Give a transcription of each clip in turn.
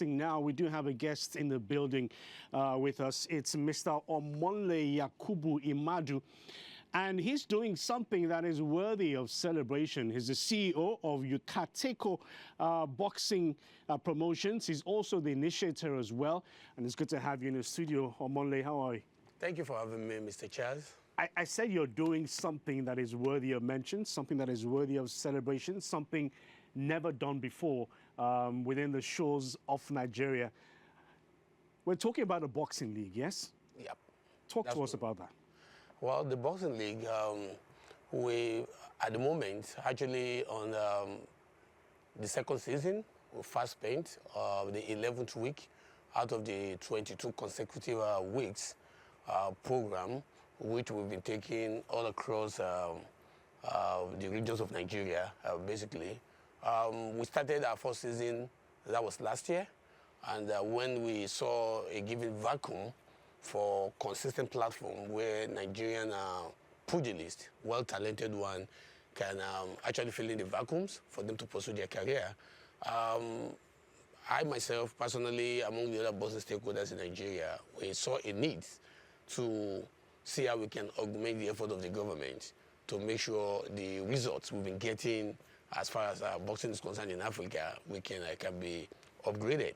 Now, we do have a guest in the building with us. It's Mr. Omonlei Yakubu Imadu, and he's doing something that is worthy of celebration. He's the CEO of Yucateco Boxing Promotions. He's also the initiator as well, and it's good to have you in the studio. Omonlei, how are you? Thank you for having me, Mr. Charles. I said you're doing something that is worthy of mention, something that is worthy of celebration, something never done before within the shores of Nigeria. We're talking about a boxing league, yes? Yep. Talk to us about that. Well, the boxing league, we, at the moment, actually on the second season, we fast spent the 11th week out of the 22 consecutive weeks program, which we've been taking all across the regions of Nigeria, basically. We started our first season, that was last year, and when we saw a given vacuum for consistent platform where Nigerian pugilists, well-talented one, can actually fill in the vacuums for them to pursue their career. I myself, personally, among the other boxing stakeholders in Nigeria, we saw a need to see how we can augment the effort of the government to make sure the results we've been getting as far as boxing is concerned in Africa, we can be upgraded.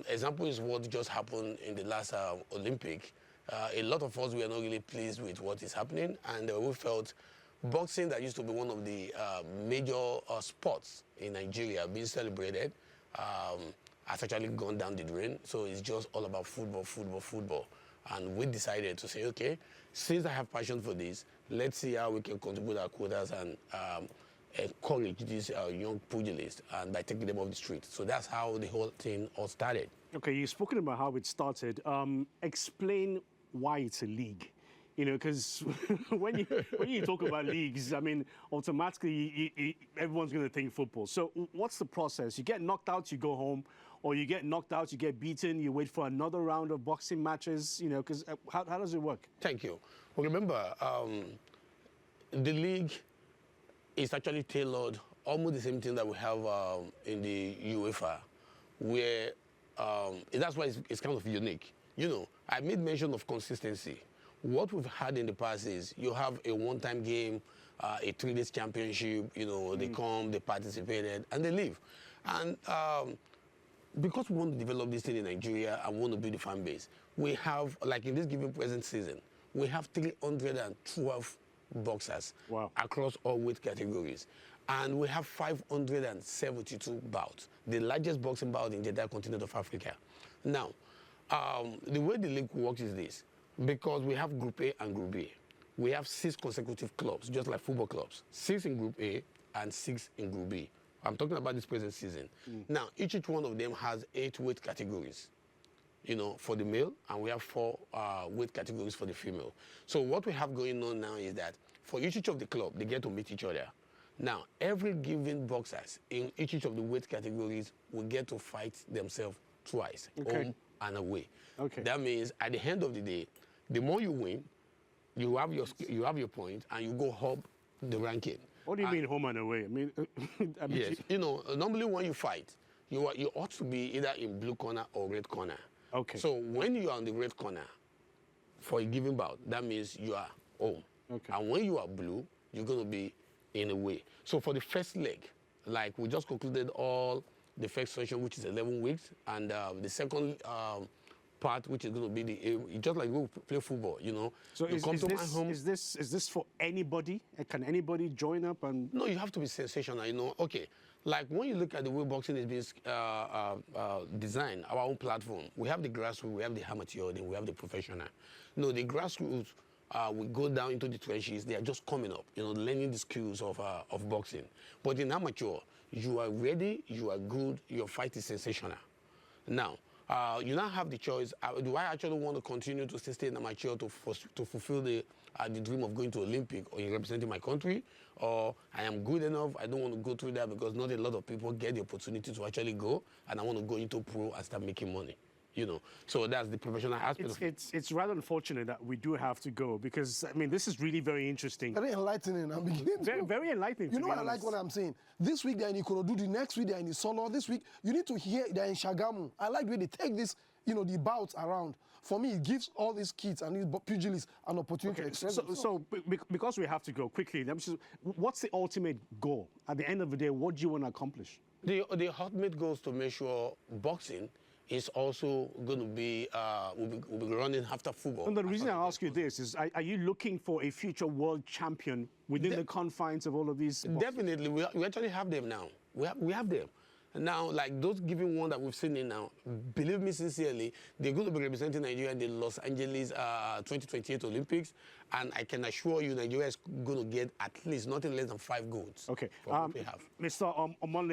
Example is what just happened in the last Olympic. A lot of us were not really pleased with what is happening, and we felt boxing, that used to be one of the major sports in Nigeria being celebrated, has actually gone down the drain. So it's just all about football, football, football. And we decided to say, okay, since I have passion for this, let's see how we can contribute our quotas and encourage these young pugilists and by taking them off the street. So that's how the whole thing all started. Okay, you've spoken about how it started. Explain why it's a league. You know, because when you talk about leagues, I mean, automatically everyone's going to think football. So what's the process? You get knocked out, you go home, or you get knocked out, you get beaten, you wait for another round of boxing matches, you know, because how does it work? Thank you. Well, remember, the league is actually tailored almost the same thing that we have in the UEFA, where that's why it's kind of unique. You know, I made mention of consistency. What we've had in the past is you have a one-time game, a 3 days championship, you know, they come, they participated, and they leave. And because we want to develop this thing in Nigeria and want to build the fan base, we have, like in this given present season, we have 312 boxers across all weight categories. And we have 572 bouts, the largest boxing bout in the entire continent of Africa. Now, the way the league works is this. Because we have Group A and Group B. We have 6 consecutive clubs, just like football clubs. 6 in Group A and 6 in Group B. I'm talking about this present season. Now, each one of them has 8 weight categories, you know, for the male, and we have 4 weight categories for the female. So what we have going on now is that for each of the club, they get to meet each other. Now, every given boxers in each of the weight categories will get to fight themselves twice, home and away. That means at the end of the day, the more you win, you have your point, and you go up the ranking. What do you mean home and away? I mean, yes, you know, normally when you fight, you ought to be either in blue corner or red corner. So when you are on the red corner for a given bout, that means you are home. And when you are blue, you're going to be in away. So for the first leg, like we just concluded all the first session, which is 11 weeks, and the second part, which is going to be just like we play football, you know. So is this for anybody? Can anybody join up? And no, you have to be sensational, you know. Okay, like when you look at the way boxing is being designed, our own platform, we have the grassroots, we have the amateur, then we have the professional. No, the grassroots, we go down into the trenches. They are just coming up, you know, learning the skills of boxing. But in amateur, you are ready, you are good, your fight is sensational. Now, you now have the choice. Do I actually want to continue to stay in amateur to fulfill the dream of going to Olympic or representing my country? Or I am good enough, I don't want to go through that because not a lot of people get the opportunity to actually go, and I want to go into pro and start making money. you know. So that's the professional aspect of it. It's rather unfortunate that we do have to go because, I mean, this is really very interesting. Very enlightening. I'm beginning Very enlightening. You know what I like what I'm saying? This week they're in Ikorodu, the next week they're in Isolo, this week you need to hear they're in Shagamu. I like the way they take this, you know, the bouts around. For me, it gives all these kids and these pugilists an opportunity to express themselves. So because we have to go quickly, what's the ultimate goal? At the end of the day, what do you want to accomplish? The ultimate goal is to make sure boxing is also going to be, will be running after football. And the reason I ask you this is, are you looking for a future world champion within the confines of all of these boxers? Definitely. We actually have them now. We have them. Now, like those given one that we've seen in now, believe me sincerely, they're going to be representing Nigeria in the Los Angeles 2028 Olympics. And I can assure you Nigeria is going to get at least nothing less than 5 golds. Okay. From what we have. Mr. Omonlei.